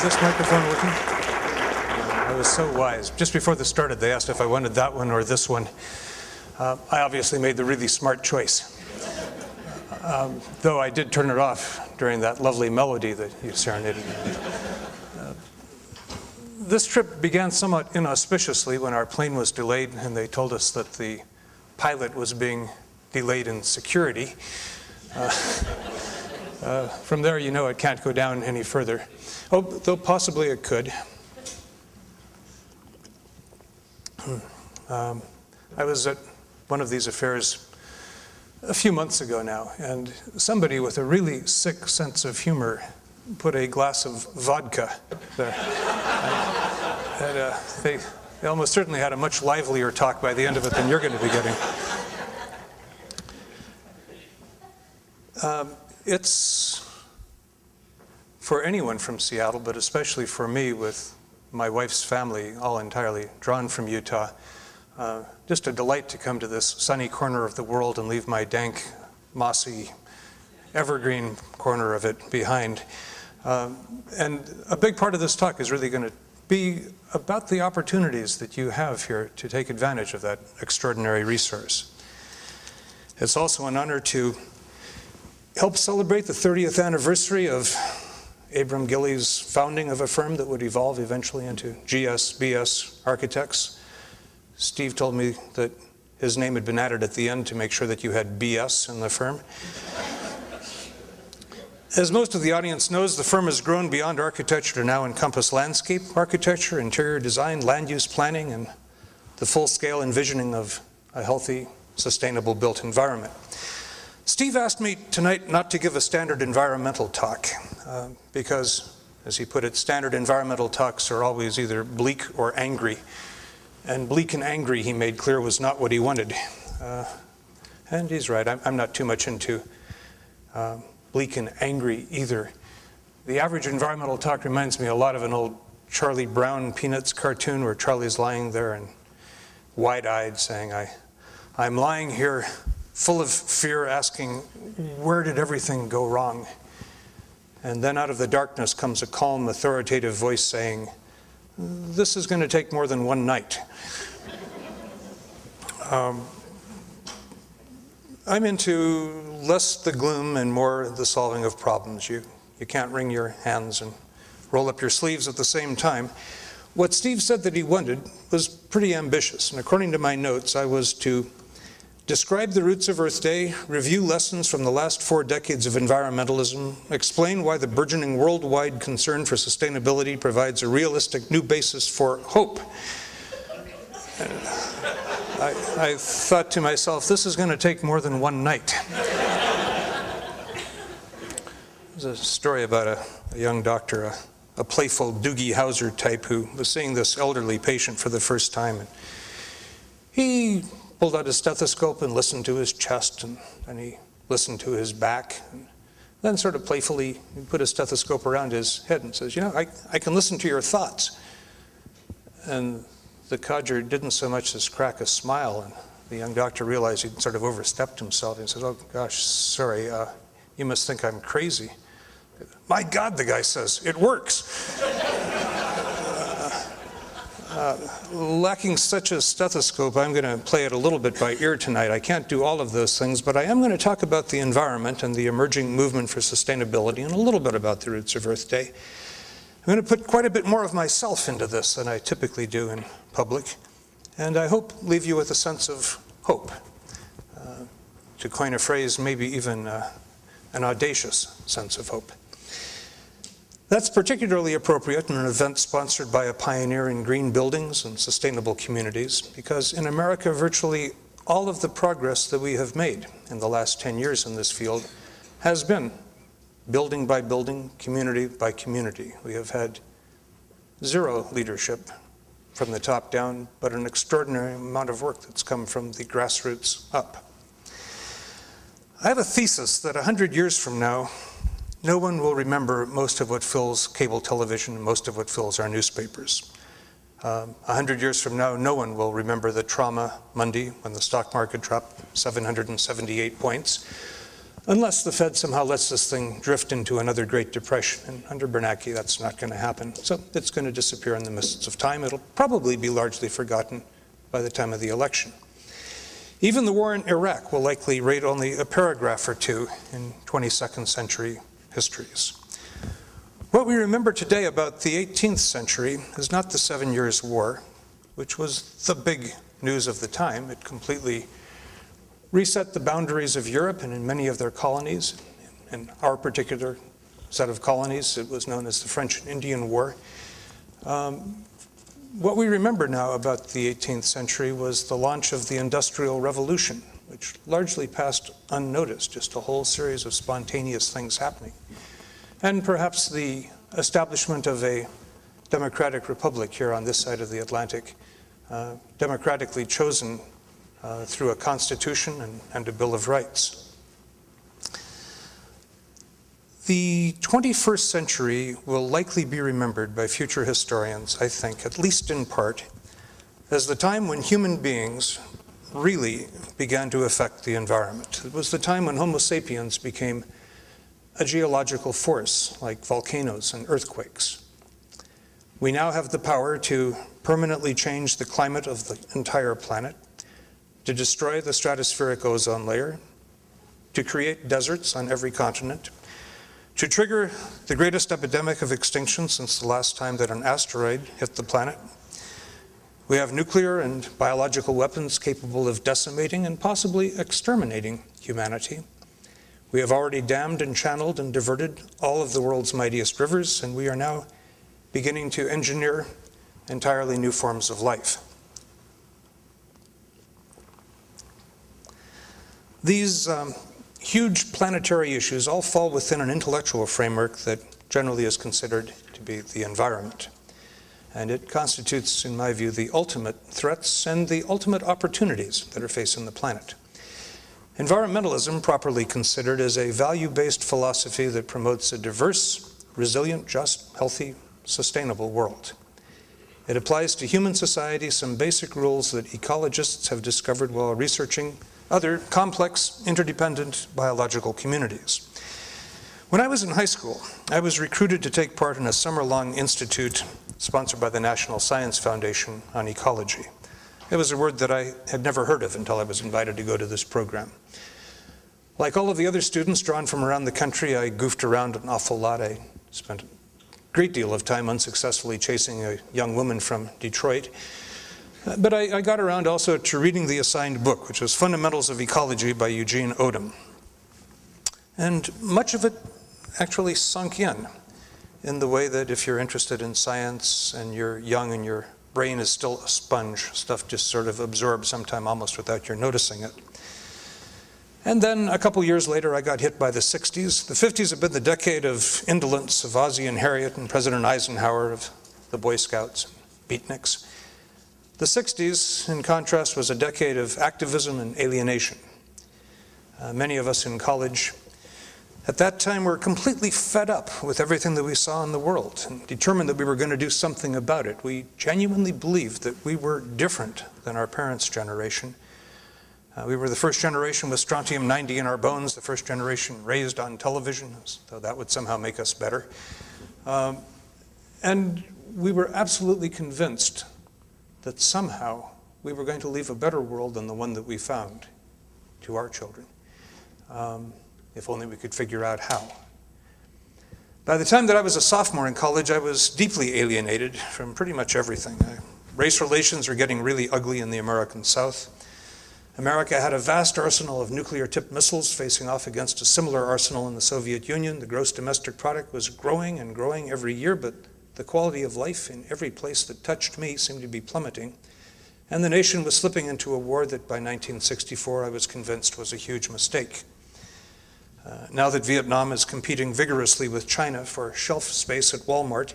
this microphone working? I was so wise. Just before this started, they asked if I wanted that one or this one. I obviously made the really smart choice. Though I did turn it off during that lovely melody that you serenaded. This trip began somewhat inauspiciously when our plane was delayed and they told us that the pilot was being delayed in security. From there, you know it can't go down any further. Oh, though possibly it could. I was at one of these affairs a few months ago now, and somebody with a really sick sense of humor put a glass of vodka there. They almost certainly had a much livelier talk by the end of it than you're going to be getting. It's, for anyone from Seattle, but especially for me with my wife's family, all entirely drawn from Utah, just a delight to come to this sunny corner of the world and leave my dank, mossy, evergreen corner of it behind. And a big part of this talk is really going to be about the opportunities that you have here to take advantage of that extraordinary resource. It's also an honor to help celebrate the 30th anniversary of Abram Gilley's founding of a firm that would evolve eventually into GSBS Architects. Steve told me that his name had been added at the end to make sure that you had BS in the firm. As most of the audience knows, the firm has grown beyond architecture to now encompass landscape architecture, interior design, land use planning, and the full-scale envisioning of a healthy, sustainable built environment. Steve asked me tonight not to give a standard environmental talk because, as he put it, standard environmental talks are always either bleak or angry. And bleak and angry, he made clear, was not what he wanted. And he's right, I'm not too much into bleak and angry either. The average environmental talk reminds me a lot of an old Charlie Brown Peanuts cartoon where Charlie's lying there and wide-eyed saying, I'm lying here full of fear, asking, where did everything go wrong? And then out of the darkness comes a calm, authoritative voice saying, this is going to take more than one night. I'm into less the gloom and more the solving of problems. You can't wring your hands and roll up your sleeves at the same time. What Steve said that he wanted was pretty ambitious, and according to my notes, I was to describe the roots of Earth Day, review lessons from the last 4 decades of environmentalism, explain why the burgeoning worldwide concern for sustainability provides a realistic new basis for hope. I thought to myself, this is going to take more than one night. There's a story about a young doctor, a playful Doogie Howser type who was seeing this elderly patient for the first time. And he pulled out his stethoscope and listened to his chest, and then he listened to his back, and then sort of playfully he put his stethoscope around his head and says, you know, I can listen to your thoughts. And the codger didn't so much as crack a smile, and the young doctor realized he'd sort of overstepped himself. He said, oh gosh, sorry, you must think I'm crazy. My God, the guy says, it works. Lacking such a stethoscope, I'm going to play it a little bit by ear tonight. I can't do all of those things, but I am going to talk about the environment and the emerging movement for sustainability and a little bit about the roots of Earth Day. I'm going to put quite a bit more of myself into this than I typically do in public, and I hope leave you with a sense of hope. To coin a phrase, maybe even an audacious sense of hope. That's particularly appropriate in an event sponsored by a pioneer in green buildings and sustainable communities, because in America, virtually all of the progress that we have made in the last 10 years in this field has been building by building, community by community. We have had zero leadership from the top down, but an extraordinary amount of work that's come from the grassroots up. I have a thesis that 100 years from now, no one will remember most of what fills cable television, most of what fills our newspapers. 100 years from now, no one will remember the trauma Monday when the stock market dropped 778 points. unless the Fed somehow lets this thing drift into another Great Depression. And under Bernanke, that's not going to happen. So it's going to disappear in the mists of time. It'll probably be largely forgotten by the time of the election. Even the war in Iraq will likely rate only a paragraph or two in 22nd century histories. What we remember today about the 18th century is not the 7 Years' War, which was the big news of the time. It completely reset the boundaries of Europe and in many of their colonies. In our particular set of colonies, it was known as the French and Indian War. What we remember now about the 18th century was the launch of the Industrial Revolution, which largely passed unnoticed, just a whole series of spontaneous things happening. And perhaps the establishment of a democratic republic here on this side of the Atlantic, democratically chosen through a constitution and a Bill of Rights. The 21st century will likely be remembered by future historians, I think, at least in part, as the time when human beings really began to affect the environment. It was the time when Homo sapiens became a geological force like volcanoes and earthquakes. We now have the power to permanently change the climate of the entire planet, to destroy the stratospheric ozone layer, to create deserts on every continent, to trigger the greatest epidemic of extinction since the last time that an asteroid hit the planet. We have nuclear and biological weapons capable of decimating and possibly exterminating humanity. We have already dammed and channeled and diverted all of the world's mightiest rivers, and we are now beginning to engineer entirely new forms of life. These huge planetary issues all fall within an intellectual framework that generally is considered to be the environment. And it constitutes, in my view, the ultimate threats and the ultimate opportunities that are facing the planet. Environmentalism, properly considered, is a value-based philosophy that promotes a diverse, resilient, just, healthy, sustainable world. It applies to human society some basic rules that ecologists have discovered while researching other complex, interdependent biological communities. When I was in high school, I was recruited to take part in a summer-long institute sponsored by the National Science Foundation on ecology. It was a word that I had never heard of until I was invited to go to this program. Like all of the other students drawn from around the country, I goofed around an awful lot. I spent a great deal of time unsuccessfully chasing a young woman from Detroit. But I got around also to reading the assigned book, which was Fundamentals of Ecology by Eugene Odum. And much of it actually sunk in the way that if you're interested in science and you're young and your brain is still a sponge, stuff just sort of absorbs sometime almost without your noticing it. And then a couple years later, I got hit by the 60s. The 50s have been the decade of indolence of Ozzie and Harriet and President Eisenhower, of the Boy Scouts, beatniks. The 60s, in contrast, was a decade of activism and alienation. Many of us in college at that time were completely fed up with everything that we saw in the world and determined that we were going to do something about it. We genuinely believed that we were different than our parents' generation. We were the first generation with strontium-90 in our bones, the first generation raised on television, so that would somehow make us better. And we were absolutely convinced that somehow we were going to leave a better world than the one that we found to our children, if only we could figure out how. By the time that I was a sophomore in college, I was deeply alienated from pretty much everything. Race relations were getting really ugly in the American South. America had a vast arsenal of nuclear-tipped missiles facing off against a similar arsenal in the Soviet Union. The gross domestic product was growing and growing every year, but the quality of life in every place that touched me seemed to be plummeting. And the nation was slipping into a war that by 1964 I was convinced was a huge mistake. Now that Vietnam is competing vigorously with China for shelf space at Walmart,